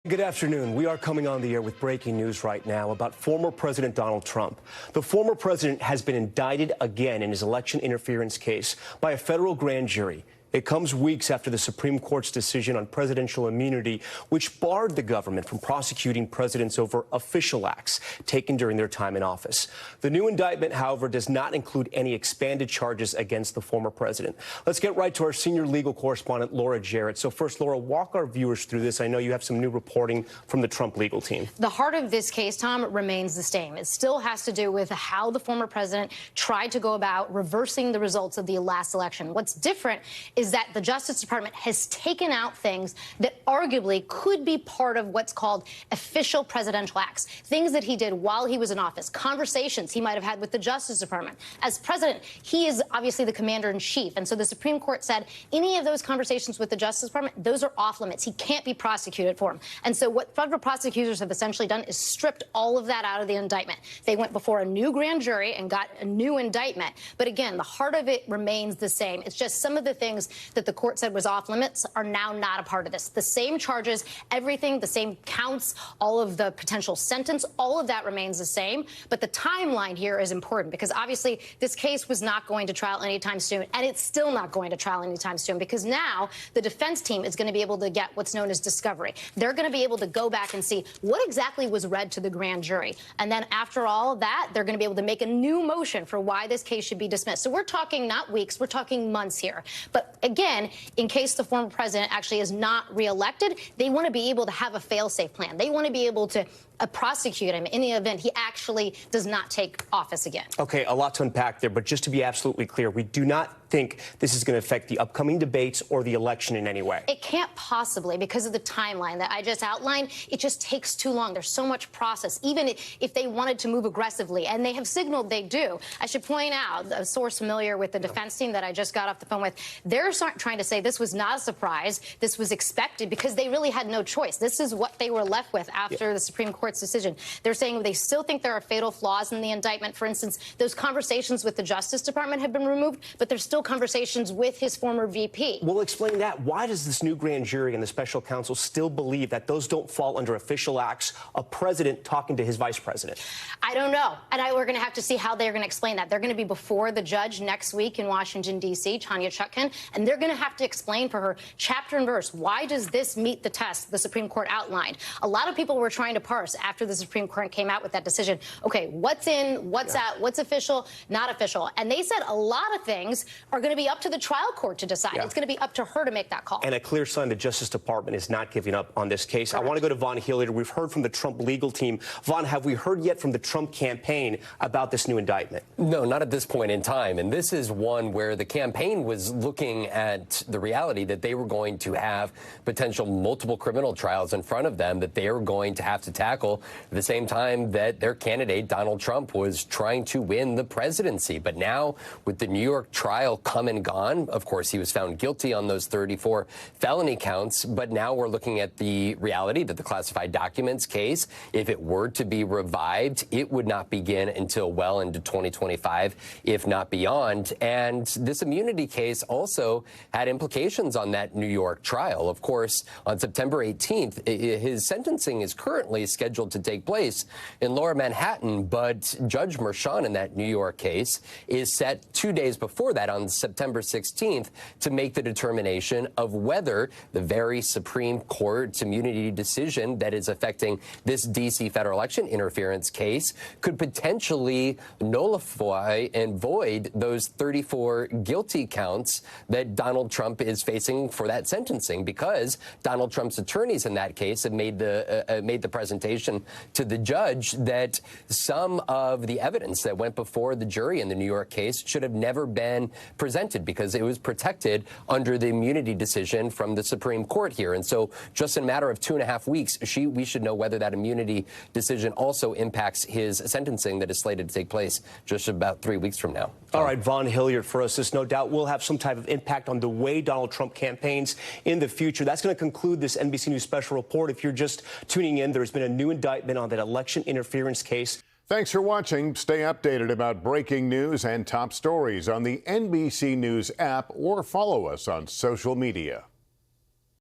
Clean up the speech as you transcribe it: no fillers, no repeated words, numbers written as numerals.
Good afternoon. We are coming on the air with breaking news right now about former President Donald Trump. The former president has been indicted again in his election interference case by a federal grand jury. It comes weeks after the Supreme Court's decision on presidential immunity, which barred the government from prosecuting presidents over official acts taken during their time in office. The new indictment, however, does not include any expanded charges against the former president. Let's get right to our senior legal correspondent, Laura Jarrett. So first, Laura, walk our viewers through this. I know you have some new reporting from the Trump legal team. The heart of this case, Tom, remains the same. It still has to do with how the former president tried to go about reversing the results of the last election. What's different is that the Justice Department has taken out things that arguably could be part of what's called official presidential acts, things that he did while he was in office, conversations he might have had with the Justice Department. As president, he is obviously the commander-in-chief, and so the Supreme Court said any of those conversations with the Justice Department, those are off limits. He can't be prosecuted for them. And so what federal prosecutors have essentially done is stripped all of that out of the indictment. They went before a new grand jury and got a new indictment. But again, the heart of it remains the same. It's just some of the things that the court said was off limits are now not a part of this. The same charges, everything, the same counts, all of the potential sentence, all of that remains the same. But the timeline here is important because obviously this case was not going to trial anytime soon, and it's still not going to trial anytime soon because now the defense team is going to be able to get what's known as discovery. They're going to be able to go back and see what exactly was read to the grand jury. And then after all that, they're going to be able to make a new motion for why this case should be dismissed. So we're talking not weeks, we're talking months here. But again, in case the former president actually is not reelected, they want to be able to have a fail-safe plan. They want to be able to prosecute him in the event he actually does not take office again. Okay, a lot to unpack there, but just to be absolutely clear, we do not think this is going to affect the upcoming debates or the election in any way. It can't possibly because of the timeline that I just outlined. It just takes too long. There's so much process, even if they wanted to move aggressively, and they have signaled they do. I should point out, a source familiar with the defense team that I just got off the phone with, they're trying to say this was not a surprise, this was expected because they really had no choice. This is what they were left with after the Supreme Court's decision. They're saying they still think there are fatal flaws in the indictment. For instance, those conversations with the Justice Department have been removed, but there's still conversations with his former VP. Well, explain that. Why does this new grand jury and the special counsel still believe that those don't fall under official acts, a president talking to his vice president? I don't know. And we're going to have to see how they're going to explain that. They're going to be before the judge next week in Washington, D.C., Tanya Chutkan, and they're going to have to explain for her chapter and verse, why does this meet the test the Supreme Court outlined? A lot of people were trying to parse after the Supreme Court came out with that decision. Okay, what's in, what's out, what's official, not official. And they said a lot of things are going to be up to the trial court to decide. It's going to be up to her to make that call. And a clear sign the Justice Department is not giving up on this case. Correct. I want to go to Vaughn Hilliard. We've heard from the Trump legal team. Vaughn, have we heard yet from the Trump campaign about this new indictment? No, not at this point in time. And this is one where the campaign was looking at the reality that they were going to have potential multiple criminal trials in front of them that they were going to have to tackle at the same time that their candidate, Donald Trump, was trying to win the presidency. But now, with the New York trial come and gone, of course, he was found guilty on those 34 felony counts. But now we're looking at the reality that the classified documents case, if it were to be revived, it would not begin until well into 2025, if not beyond. And this immunity case also had implications on that New York trial. Of course, on September 18th, his sentencing is currently scheduled to take place in Lower Manhattan, but Judge Merchan in that New York case is set 2 days before that on September 16th to make the determination of whether the very Supreme Court's immunity decision that is affecting this D.C. federal election interference case could potentially nullify and void those 34 guilty counts that Donald Trump is facing for that sentencing, because Donald Trump's attorneys in that case have made the presentation to the judge that some of the evidence that went before the jury in the New York case should have never been presented because it was protected under the immunity decision from the Supreme Court here. And so just in a matter of 2.5 weeks, we should know whether that immunity decision also impacts his sentencing that is slated to take place just about 3 weeks from now. All right, Vaughn Hilliard for us. This no doubt will have some type of impact on the way Donald Trump campaigns in the future. That's going to conclude this NBC News special report. If you're just tuning in, there's been a new indictment on that election interference case. Thanks for watching. Stay updated about breaking news and top stories on the NBC News app or follow us on social media.